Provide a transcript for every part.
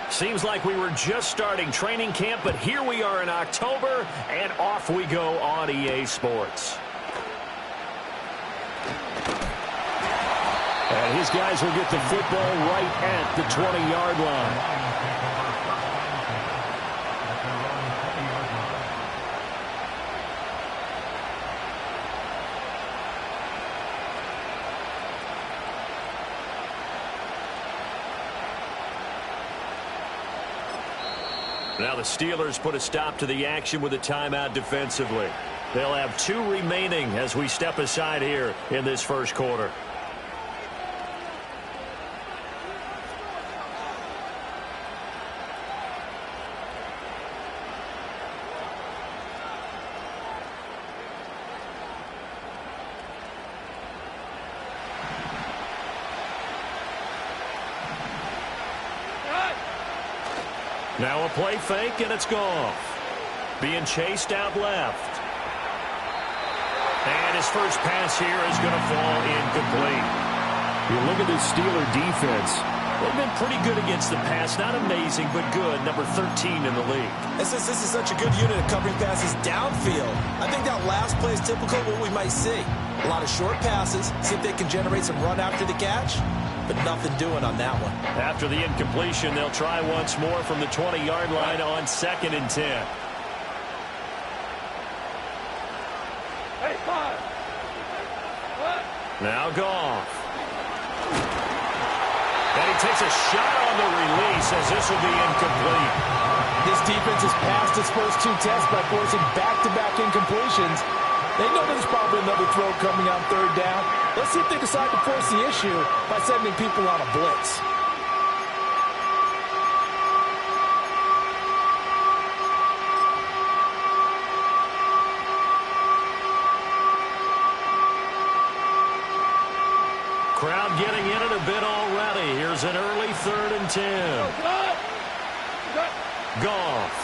Seems like we were just starting training camp, but here we are in October, and off we go on EA Sports. And his guys will get the football right at the 20-yard line. Now the Steelers put a stop to the action with a timeout defensively. They'll have 2 remaining as we step aside here in this first quarter. Now a play fake, and it's Goff. Being chased out left. And his first pass here is going to fall incomplete. You look at this Steeler defense. They've been pretty good against the pass. Not amazing, but good. Number 13 in the league. And since this is such a good unit of covering passes downfield, I think that last play is typical of what we might see. A lot of short passes. See if they can generate some run after the catch. But nothing doing on that one. After the incompletion, they'll try once more from the 20-yard line on 2nd and 10. Hey, five. Now Goff. And he takes a shot on the release as this will be incomplete. This defense has passed its first 2 tests by forcing back-to-back incompletions. They know there's probably another throw coming on 3rd down. Let's see if they decide to force the issue by sending people on a blitz. Crowd getting in it a bit already. Here's an early 3rd and 10. Goff.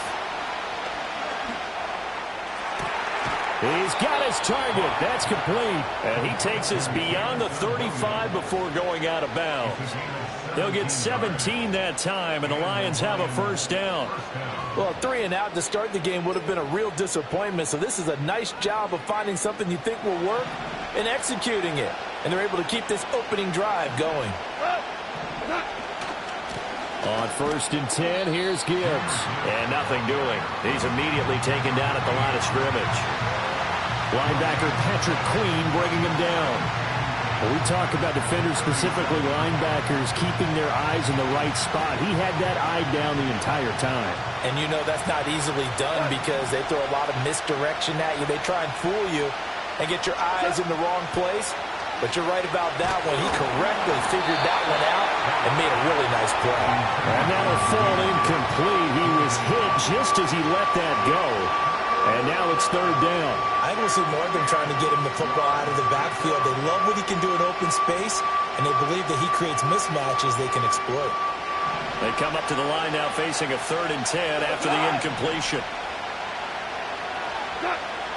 He's got his target. That's complete. And he takes us beyond the 35 before going out of bounds. They'll get 17 that time, and the Lions have a first down. Well, 3 and out to start the game would have been a real disappointment, so this is a nice job of finding something you think will work and executing it. And they're able to keep this opening drive going. On 1st and 10, here's Gibbs. And nothing doing. He's immediately taken down at the line of scrimmage. Linebacker Patrick Queen bringing him down. When we talk about defenders, specifically linebackers, keeping their eyes in the right spot, he had that eye down the entire time. And you know that's not easily done because they throw a lot of misdirection at you. They try and fool you and get your eyes in the wrong place. But you're right about that one. He correctly figured that one out and made a really nice play. And that'll fall incomplete. He was hit just as he let that go. And now it's 3rd down. I think we'll see more of them trying to get him the football out of the backfield. They love what he can do in open space, and they believe that he creates mismatches they can exploit. They come up to the line now facing a 3rd and 10 after the incompletion.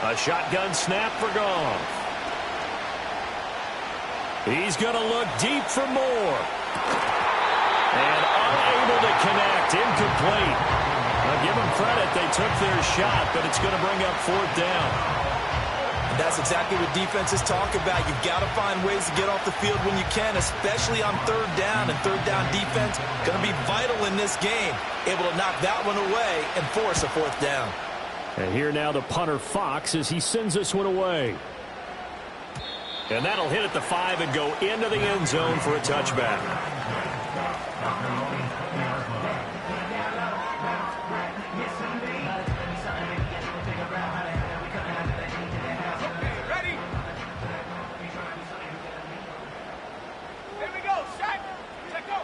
A shotgun snap for Goff. He's going to look deep for more. And unable to connect. Incomplete. Now give them credit. They took their shot, but it's going to bring up 4th down. And that's exactly what defenses talk about. You've got to find ways to get off the field when you can, especially on 3rd down. And 3rd down defense going to be vital in this game. Able to knock that one away and force a 4th down. And here now the punter Fox as he sends this one away. And that'll hit at the 5 and go into the end zone for a touchback. Ready? Here we go. Set. Let go.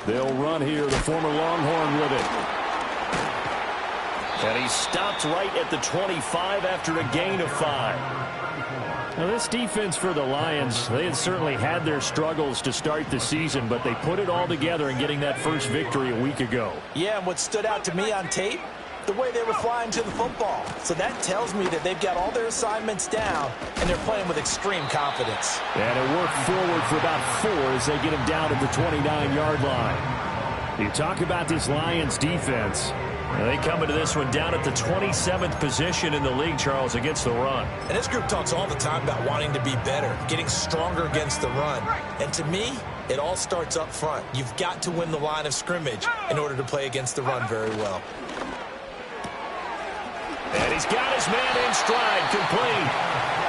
They'll run here, the former Longhorn with it. And he stopped right at the 25 after a gain of 5. Now, this defense for the Lions, they had certainly had their struggles to start the season, but they put it all together in getting that first victory a week ago. Yeah, and what stood out to me on tape, the way they were flying to the football. So that tells me that they've got all their assignments down, and they're playing with extreme confidence. And it worked forward for about 4 as they get him down at the 29-yard line. You talk about this Lions defense. They come into this one down at the 27th position in the league, Charles, against the run. And this group talks all the time about wanting to be better, getting stronger against the run. And to me, it all starts up front. You've got to win the line of scrimmage in order to play against the run very well. And he's got his man in stride, complete.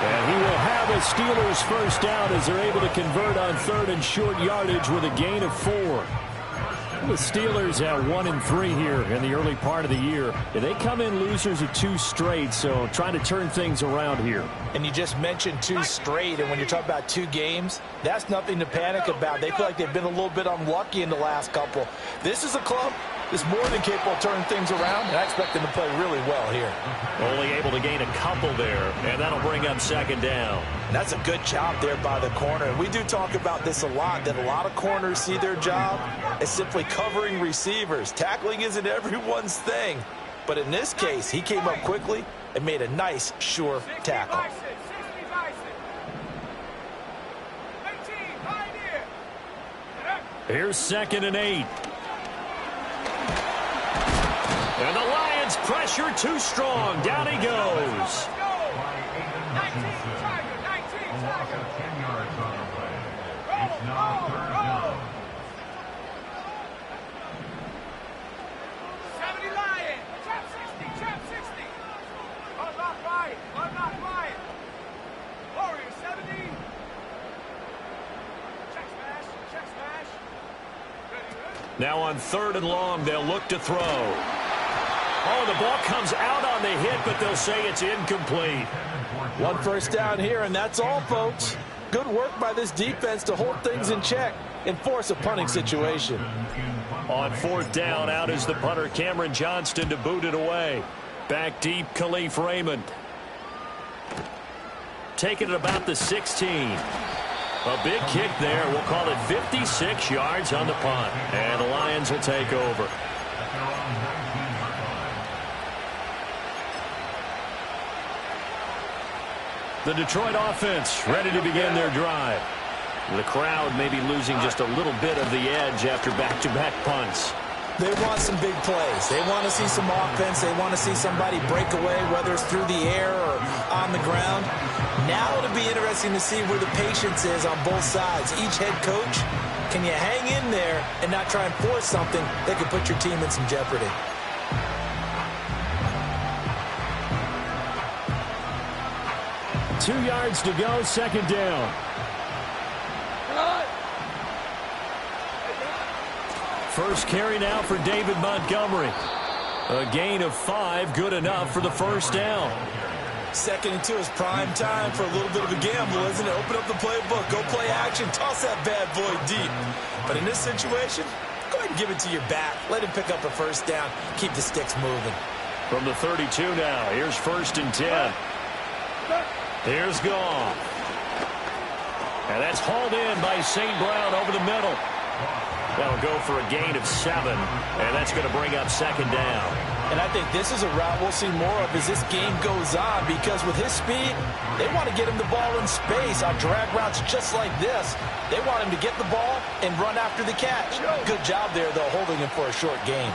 And he will have a Steelers first down as they're able to convert on 3rd and short yardage with a gain of 4. The Steelers at 1-3 here in the early part of the year. They come in losers of 2 straight, so trying to turn things around here. And you just mentioned 2 straight, and when you're talking about 2 games, that's nothing to panic about. They feel like they've been a little bit unlucky in the last couple. This is a club that's more than capable of turning things around, and I expect them to play really well here. Only able to gain a couple there, and that'll bring up 2nd down. And that's a good job there by the corner. And we do talk about this a lot, that a lot of corners see their job as simply covering receivers. Tackling isn't everyone's thing. But in this case, he came up quickly and made a nice, sure tackle. Here's 2nd and 8. And the Lions pressure too strong. Down he goes. 19 Tiger. 10 yards on the play. It's now 3rd down. 70 Lions. Trap 60. Unlock Ryan. Warriors 70. Check smash. Ready. Now on 3rd and long, they'll look to throw. Oh, the ball comes out on the hit, but they'll say it's incomplete. 1 first down here, and that's all, folks. Good work by this defense to hold things in check and force a punting situation. On 4th down, out is the punter, Cameron Johnston, to boot it away. Back deep, Khalif Raymond. Taking it about the 16. A big kick there. We'll call it 56 yards on the punt. And the Lions will take over. The Detroit offense ready to begin their drive. The crowd may be losing just a little bit of the edge after back-to-back punts. They want some big plays. They want to see some offense. They want to see somebody break away, whether it's through the air or on the ground. Now it'll be interesting to see where the patience is on both sides. Each head coach, can you hang in there and not try and force something that could put your team in some jeopardy? Two yards to go, 2nd down. First carry now for David Montgomery. A gain of 5, good enough for the first down. 2nd and 2 is prime time for a little bit of a gamble, isn't it? Open up the playbook, go play action, toss that bad boy deep. But in this situation, go ahead and give it to your back. Let him pick up a first down, keep the sticks moving. From the 32 now, here's 1st and 10. Here's Goff. And that's hauled in by St. Brown over the middle. That'll go for a gain of 7, and that's going to bring up 2nd down. And I think this is a route we'll see more of as this game goes on, because with his speed, they want to get him the ball in space on drag routes just like this. They want him to get the ball and run after the catch. Good job there, though, holding him for a short gain.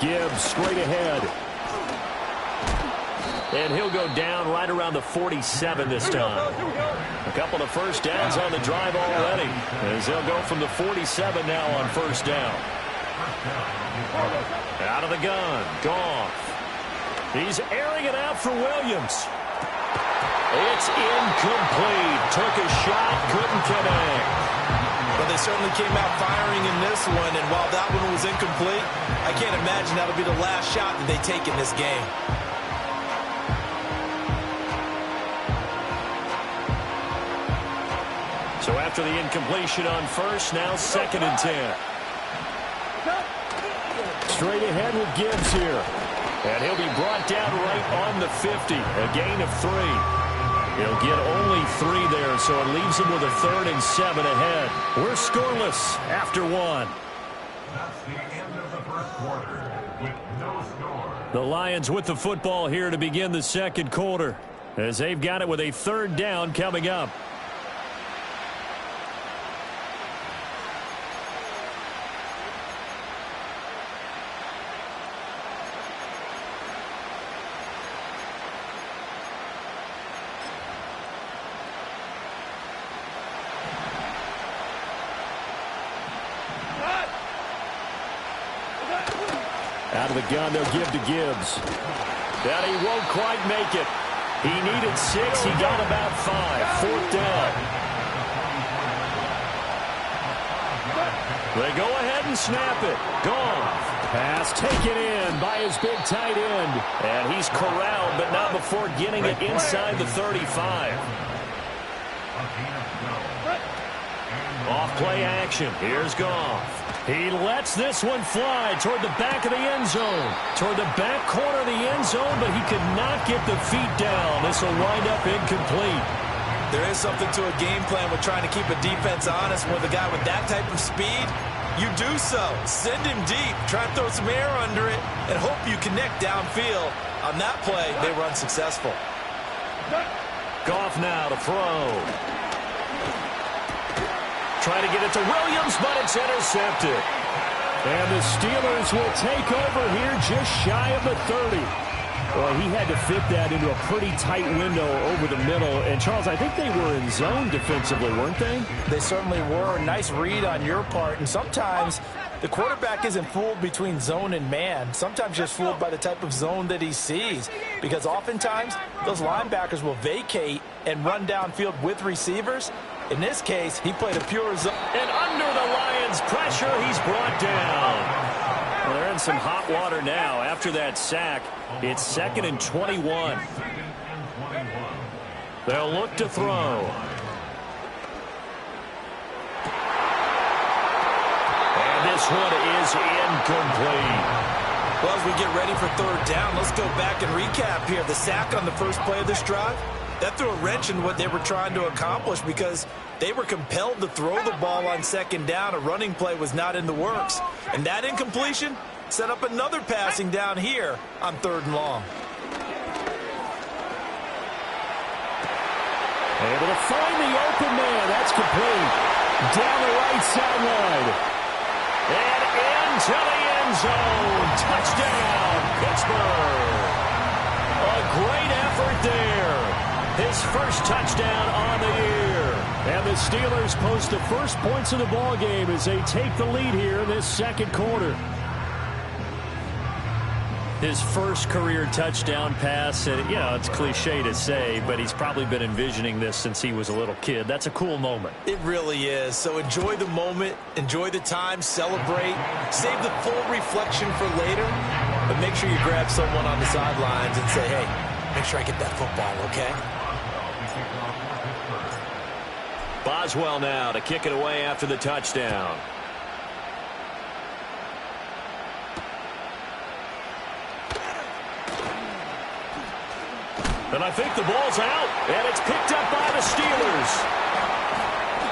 Gibbs straight ahead. And he'll go down right around the 47 this time. A couple of first downs on the drive already, as they'll go from the 47 now on 1st down. Out of the gun, Goff. He's airing it out for Williams. It's incomplete. Took a shot, couldn't connect. Well, they certainly came out firing in this one, and while that one was incomplete, I can't imagine that'll be the last shot that they take in this game. So after the incompletion on 1st, now 2nd and 10. Straight ahead with Gibbs here. And he'll be brought down right on the 50. A gain of 3. He'll get only 3 there, so it leaves him with a 3rd and 7 ahead. We're scoreless after 1. That's the end of the first quarter with no score. The Lions with the football here to begin the second quarter, as they've got it with a 3rd down coming up. Out of the gun, they'll give to Gibbs. And he won't quite make it. He needed 6. He got about 5. 4th down. They go ahead and snap it. Goff. Pass taken in by his big tight end. And he's corralled, but not before getting it inside the 35. Off play action. Here's Goff. He lets this one fly toward the back of the end zone. Toward the back corner of the end zone, but he could not get the feet down. This will wind up incomplete. There is something to a game plan with trying to keep a defense honest. With a guy with that type of speed, you do so. Send him deep. Try and throw some air under it and hope you connect downfield. On that play, they were unsuccessful. Goff now to throw. Trying to get it to Williams, but it's intercepted. And the Steelers will take over here just shy of the 30. Well, he had to fit that into a pretty tight window over the middle. And, Charles, I think they were in zone defensively, weren't they? They certainly were. Nice read on your part. And sometimes the quarterback isn't fooled between zone and man. Sometimes just fooled by the type of zone that he sees. Because oftentimes those linebackers will vacate and run downfield with receivers. In this case, he played a pure zone. And under the Lions' pressure, he's brought down. Well, they're in some hot water now. After that sack, it's 2nd and 21. They'll look to throw. And this one is incomplete. Well, as we get ready for 3rd down, let's go back and recap here. The sack on the first play of this drive, that threw a wrench in what they were trying to accomplish because they were compelled to throw the ball on 2nd down. A running play was not in the works. And that incompletion set up another passing down here on 3rd and long. Able to find the open man. That's complete. Down the right sideline. And into the end zone. Touchdown, Pittsburgh. A great effort there. His first touchdown on the year. And the Steelers post the first points of the ball game as they take the lead here in this second quarter. His first career touchdown pass, and you know, it's cliche to say, but he's probably been envisioning this since he was a little kid. That's a cool moment. It really is. So enjoy the moment, enjoy the time, celebrate, save the full reflection for later, but make sure you grab someone on the sidelines and say, hey, make sure I get that football, okay? Boswell now to kick it away after the touchdown. And I think the ball's out, and it's picked up by the Steelers.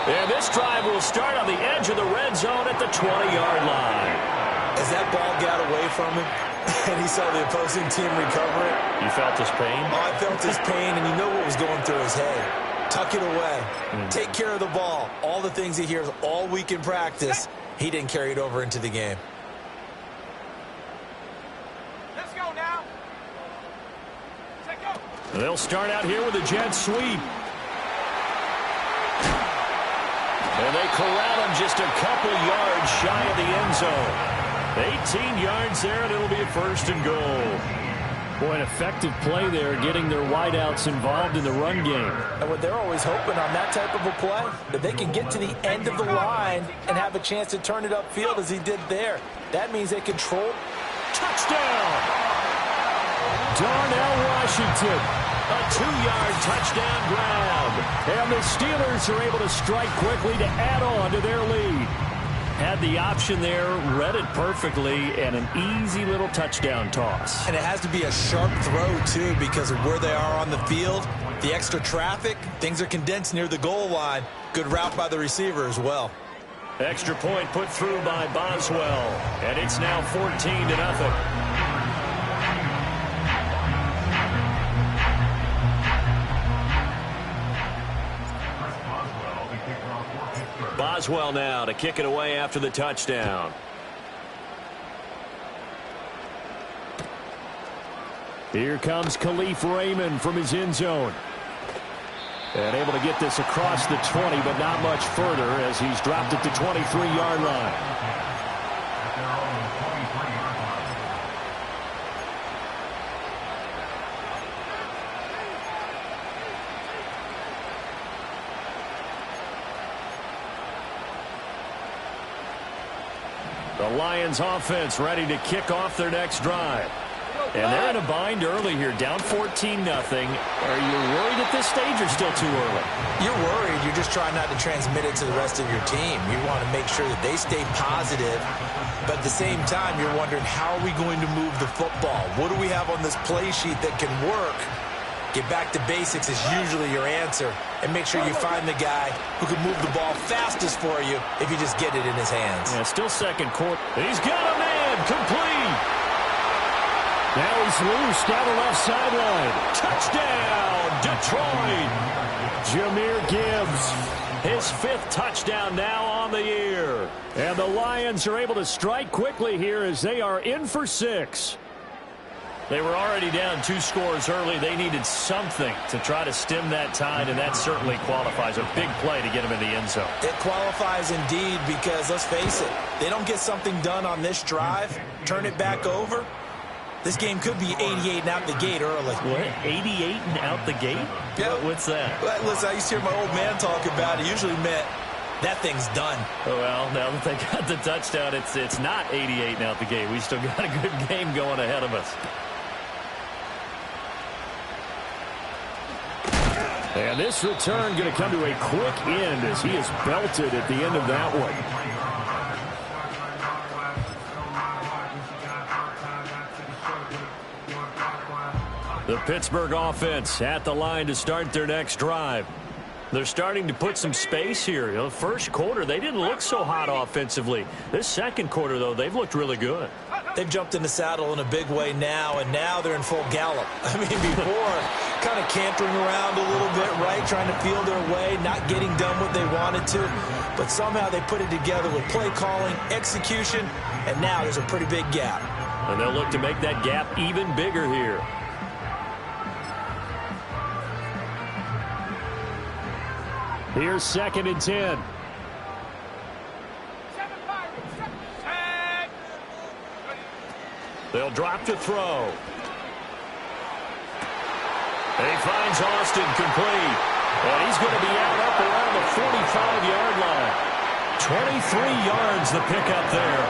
And this drive will start on the edge of the red zone at the 20-yard line. As that ball got away from him, and he saw the opposing team recover it. You felt his pain? Oh, I felt his pain, and you know what was going through his head. Tuck it away. Take care of the ball. All the things he hears all week in practice, he didn't carry it over into the game. Let's go now. Take go. They'll start out here with a jet sweep. And they corral him just a couple yards shy of the end zone. 18 yards there, and it'll be a 1st and goal. Boy, an effective play there, getting their wideouts involved in the run game. And what they're always hoping on that type of a play, that they can get to the end of the line and have a chance to turn it upfield as he did there. That means they control. Touchdown! Darnell Washington, a 2-yard touchdown grab. And the Steelers are able to strike quickly to add on to their lead. Had the option there, read it perfectly, and an easy little touchdown toss. And it has to be a sharp throw, too, because of where they are on the field. The extra traffic, things are condensed near the goal line. Good route by the receiver as well. Extra point put through by Boswell, and it's now 14-0. Boswell now to kick it away after the touchdown. Here comes Khalif Raymond from his end zone. And able to get this across the 20, but not much further as he's dropped it to 23-yard line. The Lions offense ready to kick off their next drive. And they're in a bind early here, down 14-0. Are you worried at this stage or still too early? You're worried. You're just trying not to transmit it to the rest of your team. You want to make sure that they stay positive. But at the same time, you're wondering, how are we going to move the football? What do we have on this play sheet that can work? Get back to basics is usually your answer. And make sure you find the guy who can move the ball fastest for you if you just get it in his hands. Yeah, still second quarter. He's got a man. Complete. Now he's loose down the left sideline. Touchdown, Detroit. Jahmyr Gibbs, his 5th touchdown now on the year. And the Lions are able to strike quickly here as they are in for 6. They were already down 2 scores early. They needed something to try to stem that tide, and that certainly qualifies. A big play to get him in the end zone. It qualifies indeed because, let's face it, they don't get something done on this drive, turn it back over. This game could be 88 and out the gate early. What? 88 and out the gate? Yeah. What's that? Well, listen, I used to hear my old man talk about it. Usually meant that thing's done. Oh, well, now that they got the touchdown, it's not 88 and out the gate. We still got a good game going ahead of us. And this return going to come to a quick end as he is belted at the end of that one. The Pittsburgh offense at the line to start their next drive. They're starting to put some space here. You know, first quarter, they didn't look so hot offensively. This second quarter, though, they've looked really good. They've jumped in the saddle in a big way now, and now they're in full gallop. I mean, before, kind of cantering around a little bit, right, trying to feel their way, not getting done what they wanted to. But somehow they put it together with play calling, execution, and now there's a pretty big gap. And they'll look to make that gap even bigger here. Here's 2nd and 10. They'll drop to throw. And he finds Austin complete. And he's going to be out up around the 45-yard line. 23 yards the pickup there.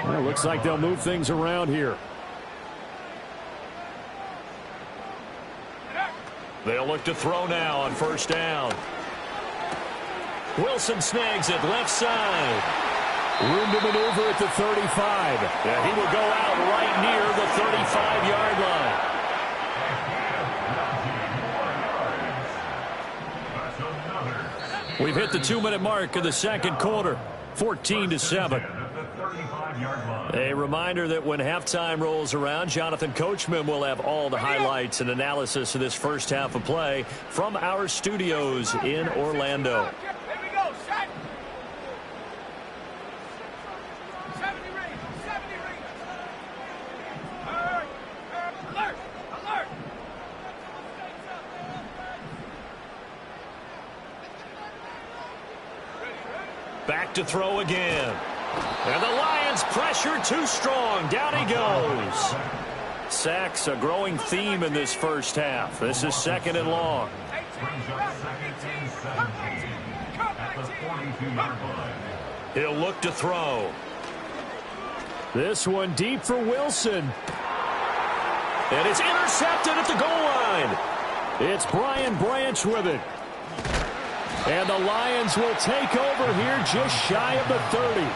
Well, looks like they'll move things around here. They'll look to throw now on 1st down. Wilson snags it left side. Room to maneuver at the 35. And he will go out right near the 35-yard line. We've hit the 2-minute mark of the second quarter. 14-7. A reminder that when halftime rolls around, Jonathan Coachman will have all the highlights and analysis of this first half of play from our studios in Orlando. Back to throw again. And the Lions pressure too strong. Down he goes. Sacks a growing theme in this first half. This is 2nd and long. He'll look to throw. This one deep for Wilson. And it's intercepted at the goal line. It's Brian Branch with it. And the Lions will take over here just shy of the 30.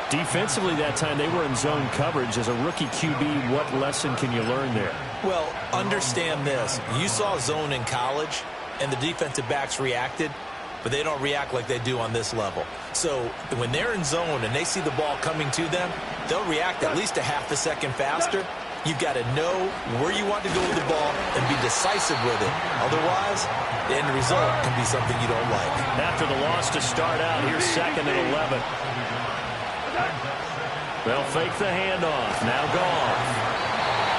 Defensively that time, they were in zone coverage. As a rookie QB, what lesson can you learn there? Well, understand this. You saw zone in college, and the defensive backs reacted, but they don't react like they do on this level. So when they're in zone and they see the ball coming to them, they'll react at least a half a second faster. You've got to know where you want to go with the ball and be decisive with it. Otherwise, the end result can be something you don't like. After the loss to start out, here's 2nd and 11. They'll fake the handoff. Now Goff.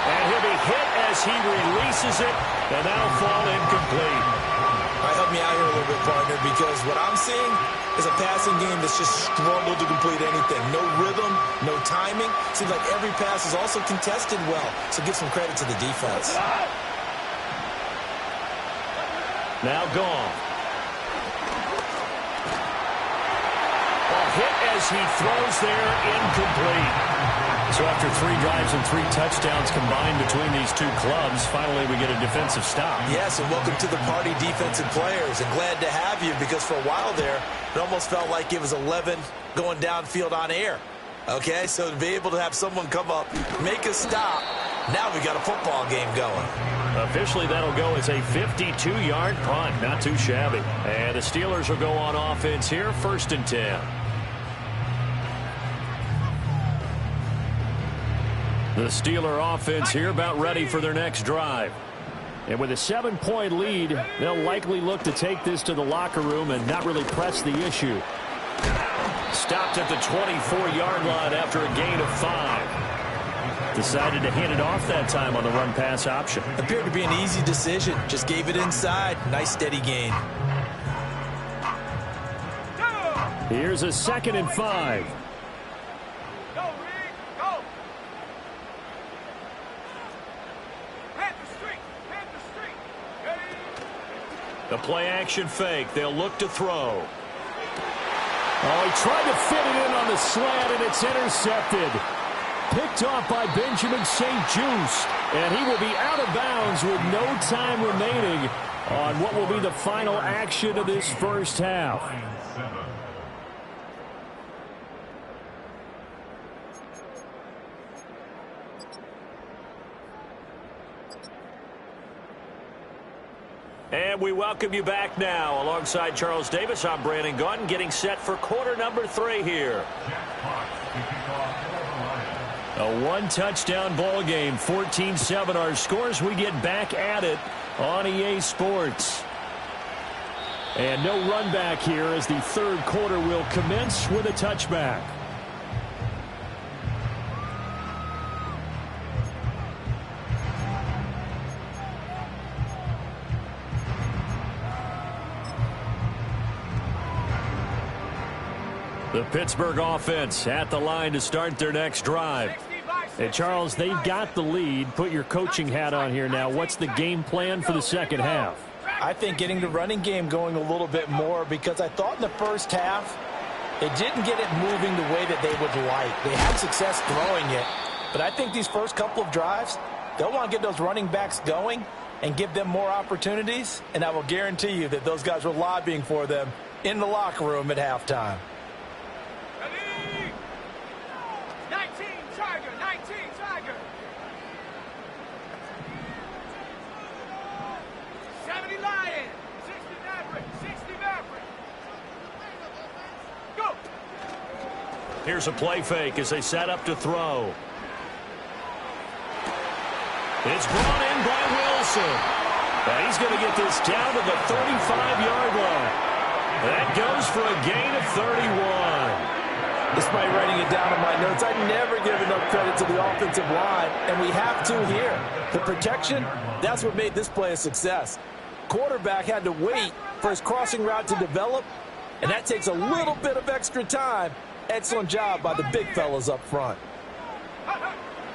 And he'll be hit as he releases it, and that'll fall incomplete. All right, help me out here a little bit, partner, because what I'm seeing is a passing game that's just struggled to complete anything. No rhythm, no timing. Seems like every pass is also contested well, so give some credit to the defense. Now Goff. Ball hit as he throws there, incomplete. So after 3 drives and 3 touchdowns combined between these two clubs, finally we get a defensive stop. Yes, and welcome to the party, defensive players. And glad to have you, because for a while there, it almost felt like it was 11 going downfield on air. Okay, so to be able to have someone come up, make a stop, now we got a football game going. Officially, that'll go as a 52-yard punt. Not too shabby. And the Steelers will go on offense here, 1st and 10. The Steeler offense here about ready for their next drive. And with a 7-point lead, they'll likely look to take this to the locker room and not really press the issue. Stopped at the 24-yard line after a gain of 5. Decided to hand it off that time on the run-pass option. Appeared to be an easy decision. Just gave it inside. Nice steady gain. Here's a 2nd and 5. The play-action fake. They'll look to throw. Oh, he tried to fit it in on the slant, and it's intercepted. Picked off by Benjamin St. Juste, and he will be out of bounds with no time remaining on what will be the final action of this first half. And we welcome you back now. Alongside Charles Davis, I'm Brandon Gaudin, getting set for quarter number 3 here. A 1-touchdown ball game, 14-7 our scores. We get back at it on EA Sports. And no run back here as the 3rd quarter will commence with a touchback. The Pittsburgh offense at the line to start their next drive. And Charles, they've got the lead. Put your coaching hat on here now. What's the game plan for the second half? I think getting the running game going a little bit more, because I thought in the first half they didn't get it moving the way that they would like. They had success throwing it, but I think these first couple of drives, they'll want to get those running backs going and give them more opportunities, and I will guarantee you that those guys were lobbying for them in the locker room at halftime. 19 Tiger. 70 Lion. 60 Maverick. Go. Here's a play fake as they set up to throw. It's brought in by Wilson. And he's going to get this down to the 35-yard line. That goes for a gain of 31. Despite writing it down in my notes, I never give enough credit to the offensive line, and we have to here. The protection, that's what made this play a success. Quarterback had to wait for his crossing route to develop, and that takes a little bit of extra time. Excellent job by the big fellas up front.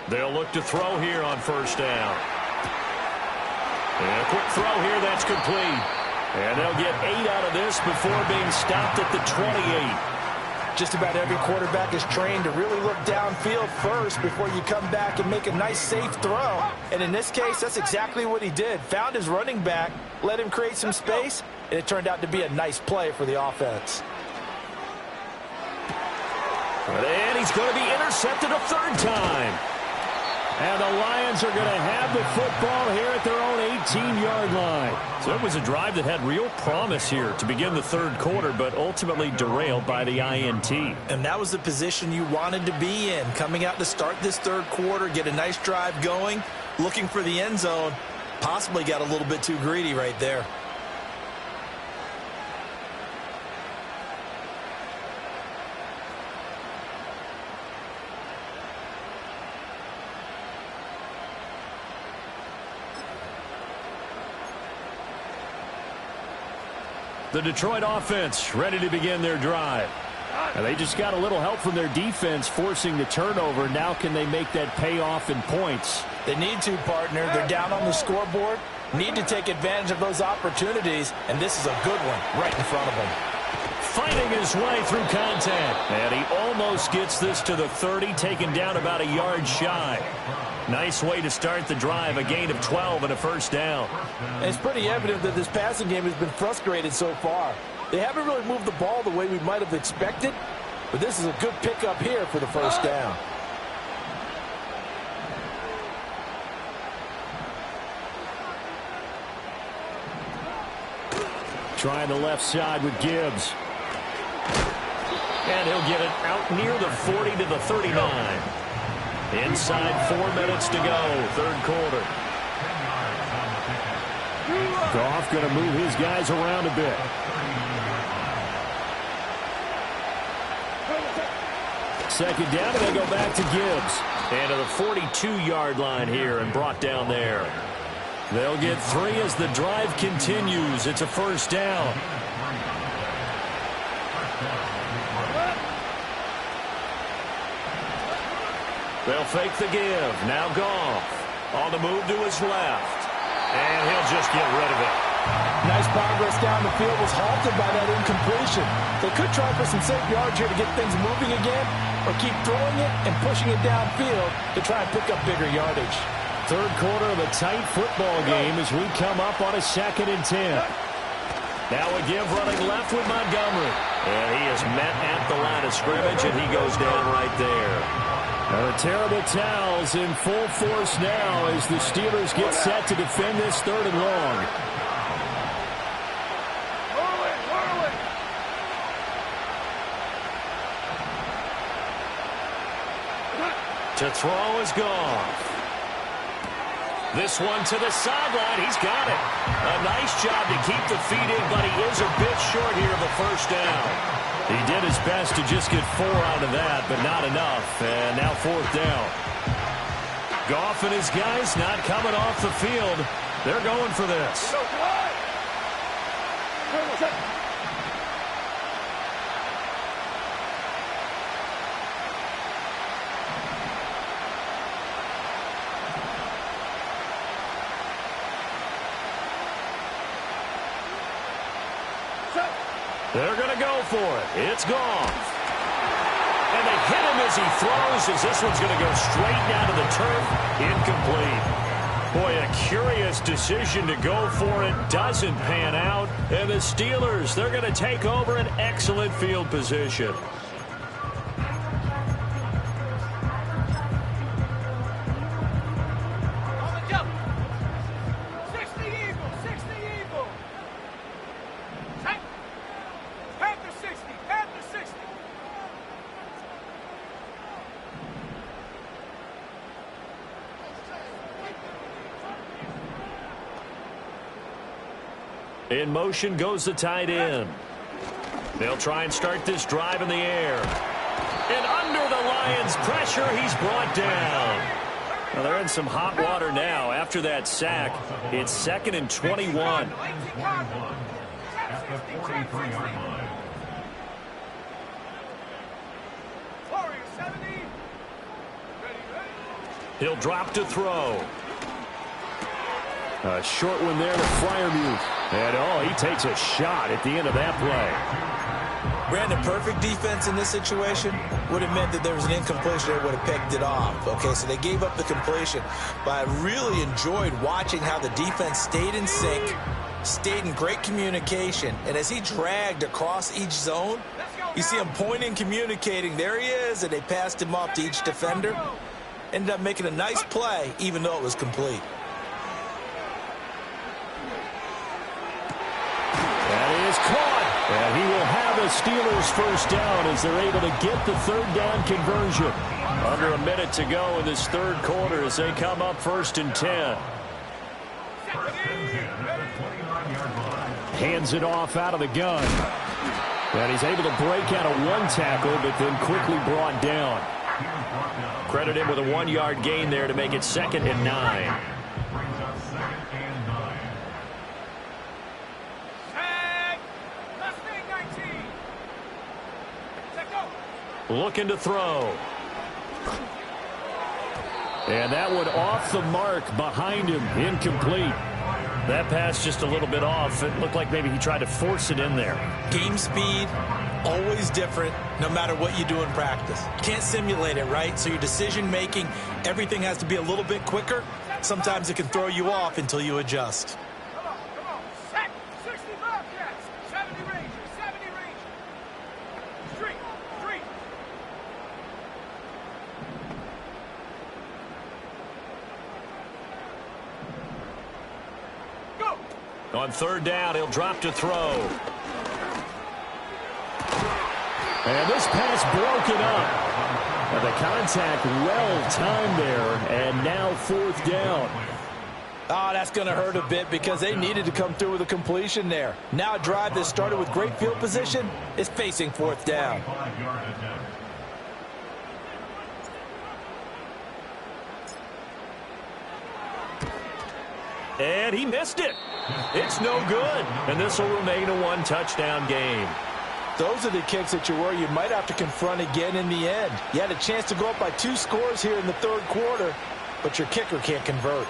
They'll look to throw here on 1st down. And a quick throw here, that's complete. And they'll get 8 out of this before being stopped at the 28. Just about every quarterback is trained to really look downfield first before you come back and make a nice, safe throw. And in this case, that's exactly what he did. Found his running back, let him create some space, and it turned out to be a nice play for the offense. And he's going to be intercepted a third time. And the Lions are going to have the football here at their own 18-yard line. So it was a drive that had real promise here to begin the third quarter, but ultimately derailed by the INT. And that was the position you wanted to be in, coming out to start this third quarter, get a nice drive going, looking for the end zone. Possibly got a little bit too greedy right there. The Detroit offense ready to begin their drive. And they just got a little help from their defense forcing the turnover. Now can they make that pay off in points? They need to, partner. They're down on the scoreboard. Need to take advantage of those opportunities. And this is a good one right in front of them. Fighting his way through contact. And he almost gets this to the 30, taken down about a yard shy. Nice way to start the drive, a gain of 12 and a first down. And it's pretty evident that this passing game has been frustrated so far. They haven't really moved the ball the way we might have expected, but this is a good pickup here for the first down. Trying the left side with Gibbs. And he'll get it out near the 40 to the 39. Inside 4 minutes to go, third quarter. Goff going to move his guys around a bit. Second down, and they go back to Gibbs. And to the 42-yard line here and brought down there. They'll get 3 as the drive continues. It's a first down. They'll fake the give. Now Goff on the move to his left. And he'll just get rid of it. Nice progress down the field was halted by that incompletion. They could try for some safe yards here to get things moving again, or keep throwing it and pushing it downfield to try and pick up bigger yardage. Third quarter of a tight football game as we come up on a 2nd and 10. Now a give running left with Montgomery. And he is met at the line of scrimmage, and he goes down right there. The terrible towels in full force now as the Steelers get set to defend this 3rd and long. To throw is Goff. This one to the sideline. He's got it. A nice job to keep the feet in, but he is a bit short here of a first down. He did his best to just get 4 out of that, but not enough. And now 4th down. Goff and his guys not coming off the field. They're going for this. They're going to go for it. It's Goff. And they hit him as he throws, as this one's going to go straight down to the turf. Incomplete. Boy, a curious decision to go for it. Doesn't pan out. And the Steelers, they're going to take over an excellent field position. In motion goes the tight end. They'll try and start this drive in the air. And under the Lions' pressure, he's brought down. Well, they're in some hot water now after that sack. It's 2nd and 21. At the 43-yard line. He'll drop to throw. A short one there to Freiermuth. And, oh, he takes a shot at the end of that play. Brandon, perfect defense in this situation would have meant that there was an incompletion that would have picked it off. Okay, so they gave up the completion. But I really enjoyed watching how the defense stayed in sync, stayed in great communication, and as he dragged across each zone, you see him pointing, communicating. There he is, and they passed him off to each defender. Ended up making a nice play, even though it was complete. That is caught. And he will have a Steelers first down as they're able to get the third down conversion. Under a minute to go in this third quarter as they come up 1st and 10. Hands it off out of the gun. And he's able to break out of one tackle, but then quickly brought down. Credit him with a 1-yard gain there to make it 2nd and 9. Looking to throw. And that one off the mark behind him. Incomplete. That pass just a little bit off. It looked like maybe he tried to force it in there. Game speed, always different, no matter what you do in practice. Can't simulate it, right? So your decision making, everything has to be a little bit quicker. Sometimes it can throw you off until you adjust. Come on. Set. 60 Bobcats. 70 Rangers. 70 Rangers. Street. Go. On 3rd down, he'll drop to throw. And this pass broken up. And the contact well timed there. And now 4th down. Oh, that's going to hurt a bit because they needed to come through with a completion there. Now a drive that started with great field position is facing 4th down. And he missed it. It's no good. And this will remain a 1-touchdown game. Those are the kicks that you worry you might have to confront again in the end. You had a chance to go up by 2 scores here in the 3rd quarter, but your kicker can't convert.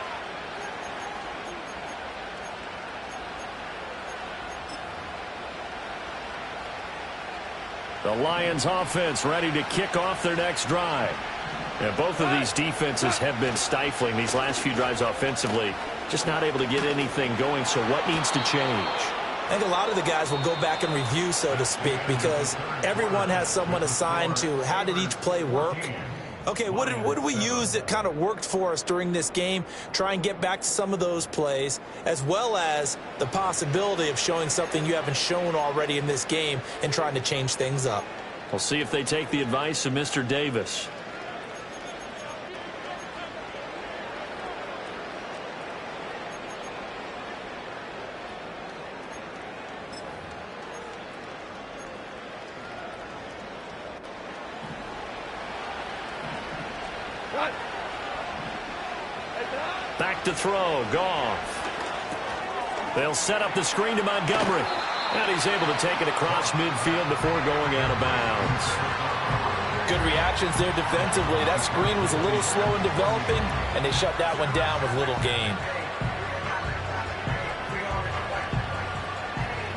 The Lions offense ready to kick off their next drive. And both of these defenses have been stifling these last few drives offensively. Just not able to get anything going, so what needs to change? I think a lot of the guys will go back and review, so to speak, because everyone has someone assigned to how did each play work. Okay, what did we use that kind of worked for us during this game? Try and get back to some of those plays, as well as the possibility of showing something you haven't shown already in this game and trying to change things up. We'll see if they take the advice of Mr. Davis. Back to throw, Goff. They'll set up the screen to Montgomery. And he's able to take it across midfield before going out of bounds. Good reactions there defensively. That screen was a little slow in developing, and they shut that one down with little gain.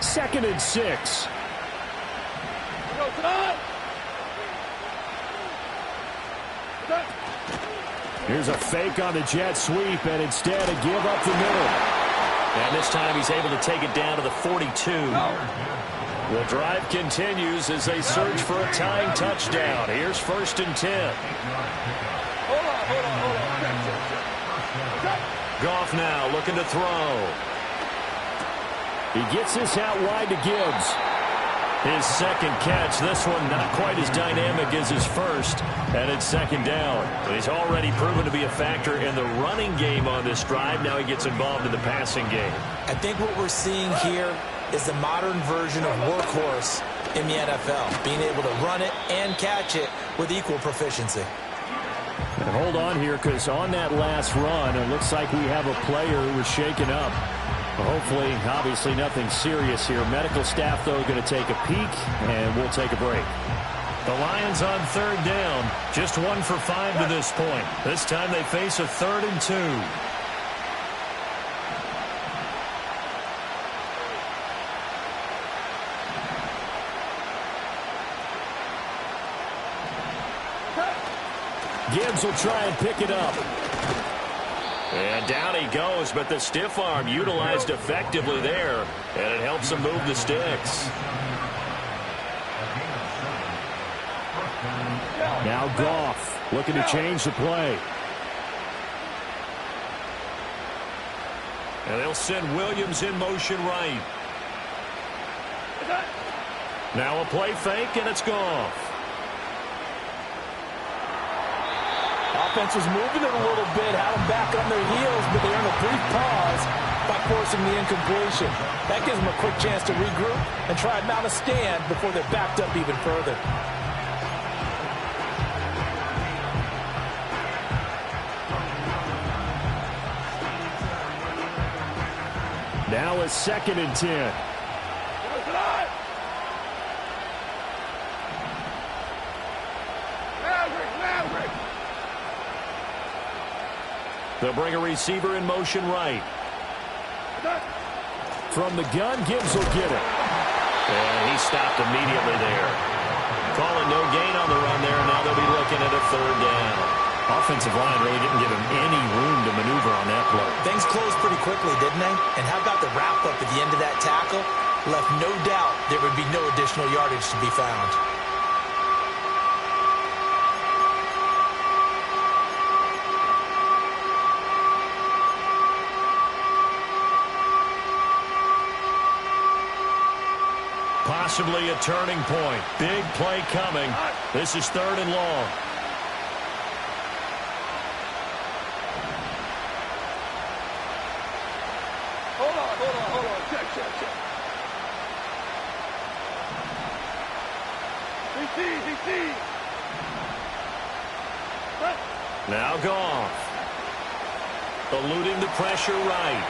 2nd and 6. Here's a fake on the jet sweep, and instead a give up the middle. And this time he's able to take it down to the 42. The drive continues as they search for a tying touchdown. Here's 1st and 10. Goff now looking to throw. He gets this out wide to Gibbs. His 2nd catch. This one not quite as dynamic as his first. And it's 2nd down. But he's already proven to be a factor in the running game on this drive. Now he gets involved in the passing game. I think what we're seeing here is the modern version of workhorse in the NFL. Being able to run it and catch it with equal proficiency. And hold on here, because on that last run, it looks like we have a player who was shaken up. Hopefully, obviously nothing serious here. Medical staff, though, going to take a peek, and we'll take a break. The Lions on 3rd down. Just 1 for 5 to this point. This time they face a 3rd and 2. Gibbs will try and pick it up. And down he goes, but the stiff arm utilized effectively there, and it helps him move the sticks. Now Goff looking to change the play. And they'll send Williams in motion right. Now a play fake, and it's Goff. Offense was moving it a little bit, had them back on their heels, but they earned a brief pause by forcing the incompletion. That gives them a quick chance to regroup and try and mount a stand before they're backed up even further. Now a 2nd and 10. They'll bring a receiver in motion right. From the gun, Gibbs will get it. And he stopped immediately there. Calling no gain on the run there. Now they'll be looking at a 3rd down. Offensive line really didn't give him any room to maneuver on that play. Things closed pretty quickly, didn't they? And how about the wrap-up at the end of that tackle? Left no doubt there would be no additional yardage to be found. Possibly a turning point. Big play coming. This is 3rd and long. Hold on. Check. He sees. Now Goff. Eluding the pressure right.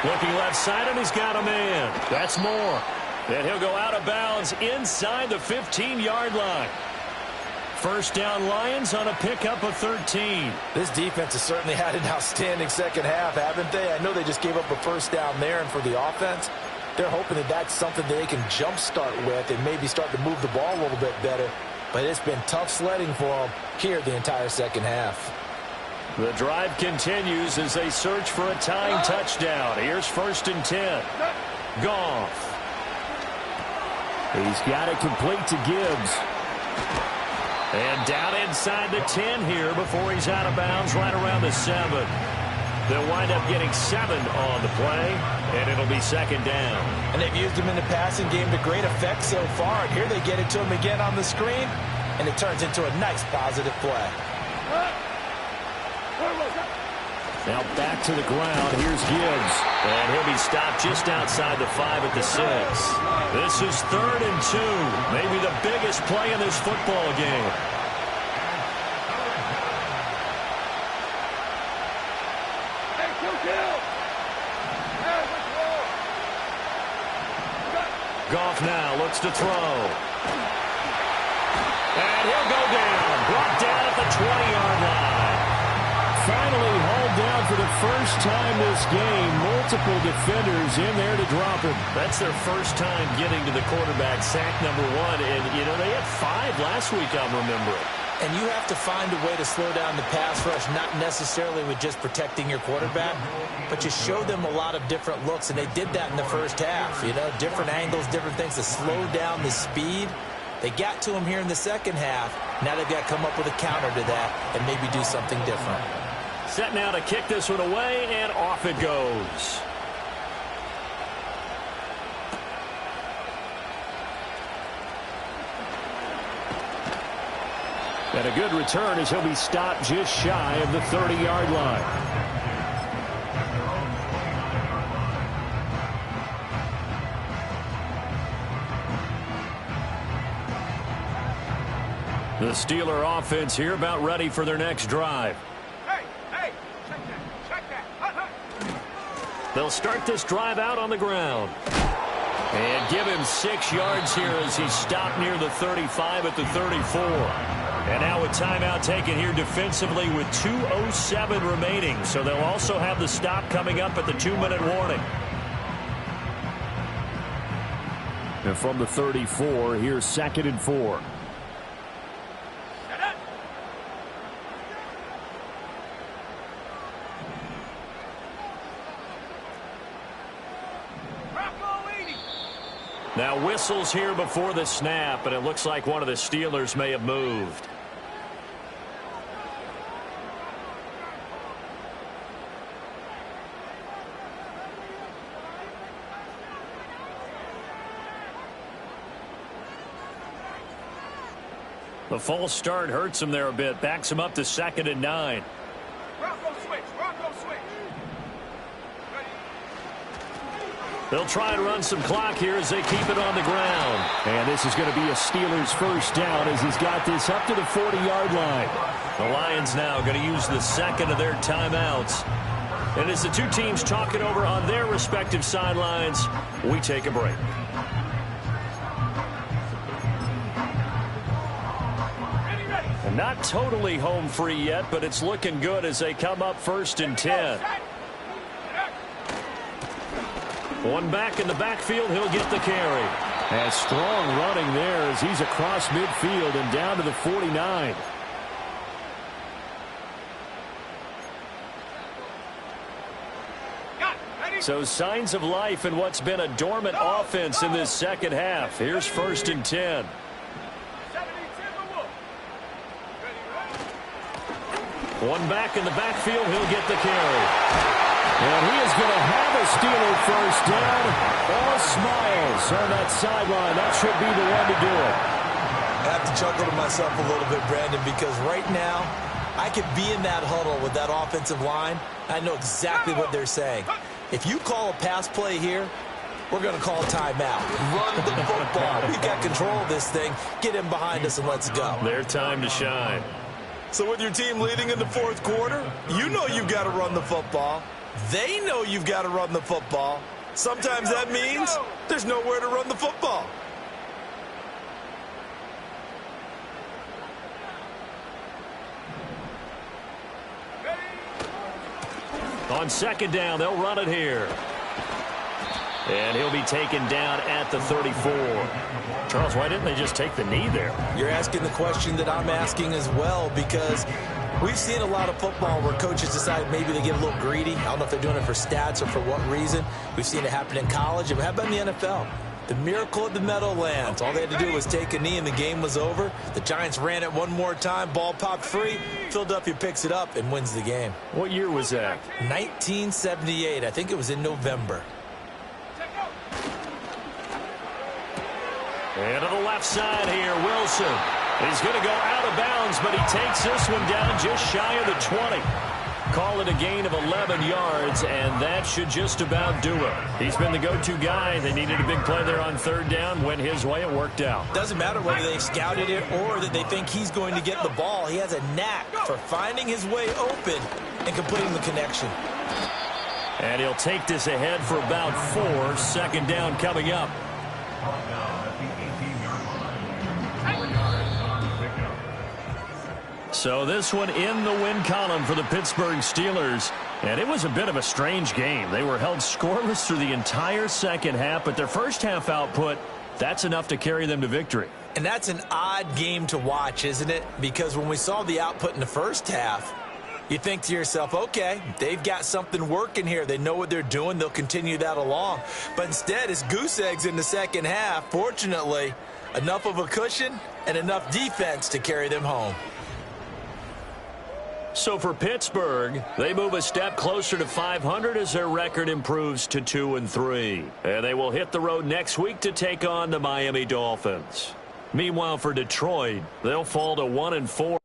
Looking left side, and he's got a man. That's more. And he'll go out of bounds inside the 15-yard line. 1st down Lions on a pickup of 13. This defense has certainly had an outstanding second half, haven't they? I know they just gave up a 1st down there, and for the offense, they're hoping that that's something that they can jumpstart with and maybe start to move the ball a little bit better. But it's been tough sledding for them here the entire second half. The drive continues as they search for a tying touchdown. Here's 1st and 10. Goff. He's got it complete to Gibbs. And down inside the 10 here before he's out of bounds right around the 7. They'll wind up getting 7 on the play, and it'll be 2nd down. And they've used him in the passing game to great effect so far. And here they get it to him again on the screen, and it turns into a nice positive play. Now back to the ground. Here's Gibbs. And he'll be stopped just outside the 5 at the 6. This is 3rd and 2. Maybe the biggest play in this football game. Goff now looks to throw. And he'll go down. Brought down at the 20-yard line. Finally hauled down for the first time this game. Multiple defenders in there to drop him. That's their first time getting to the quarterback, sack number 1. And, you know, they had 5 last week, I'm remembering. And you have to find a way to slow down the pass rush, not necessarily with just protecting your quarterback, but you show them a lot of different looks, and they did that in the first half. You know, different angles, different things to slow down the speed. They got to him here in the second half. Now they've got to come up with a counter to that and maybe do something different. Set now to kick this one away, and off it goes. And a good return as he'll be stopped just shy of the 30-yard line. The Steeler offense here about ready for their next drive. Hey, check that. They'll start this drive out on the ground. And give him 6 yards here as he's stopped near the 35 at the 34. And now a timeout taken here defensively with 2:07 remaining. So they'll also have the stop coming up at the 2-minute warning. And from the 34, here's 2nd and 4. Now whistles here before the snap, and it looks like one of the Steelers may have moved. The false start hurts him there a bit. Backs him up to 2nd and 9. Bronco switch. Bronco switch. They'll try and run some clock here as they keep it on the ground. And this is going to be a Steelers first down as he's got this up to the 40-yard line. The Lions now going to use the second of their timeouts. And as the two teams talk it over on their respective sidelines, we take a break. And not totally home free yet, but it's looking good as they come up 1st and 10. One back in the backfield, he'll get the carry. And strong running there as he's across midfield and down to the 49. So signs of life in what's been a dormant offense in this second half. Here's 1st and 10. One back in the backfield, he'll get the carry. And he is going to have a Steeler first down. All smiles on that sideline. That should be the one to do it. I have to chuckle to myself a little bit, Brandon, because right now I could be in that huddle with that offensive line. I know exactly what they're saying. If you call a pass play here, we're going to call a timeout. Run the football. We've got control of this thing. Get him behind us and let's go. Their time to shine. So with your team leading in the fourth quarter, you know you've got to run the football. They know you've got to run the football. Sometimes that means there's nowhere to run the football. On 2nd down, they'll run it here. And he'll be taken down at the 34. Charles, why didn't they just take the knee there? You're asking the question that I'm asking as well, because we've seen a lot of football where coaches decide maybe they get a little greedy. I don't know if they're doing it for stats or for what reason. We've seen it happen in college. And how about in the NFL? The miracle of the Meadowlands. All they had to do was take a knee and the game was over. The Giants ran it one more time. Ball popped free. Philadelphia picks it up and wins the game. What year was that? 1978. I think it was in November. And to the left side here, Wilson. He's going to go out of bounds, but he takes this one down just shy of the 20. Call it a gain of 11 yards, and that should just about do it. He's been the go-to guy. They needed a big play there on 3rd down. Went his way. It worked out. Doesn't matter whether they scouted it or that they think he's going to get the ball. He has a knack for finding his way open and completing the connection. And he'll take this ahead for about 4. 2nd down coming up. So this one in the win column for the Pittsburgh Steelers. And it was a bit of a strange game. They were held scoreless through the entire second half, but their first half output, that's enough to carry them to victory. And that's an odd game to watch, isn't it? Because when we saw the output in the first half, you think to yourself, okay, they've got something working here. They know what they're doing. They'll continue that along. But instead, it's goose eggs in the second half. Fortunately, enough of a cushion and enough defense to carry them home. So for Pittsburgh, they move a step closer to 500 as their record improves to 2-3. And they will hit the road next week to take on the Miami Dolphins. Meanwhile, for Detroit, they'll fall to 1-4.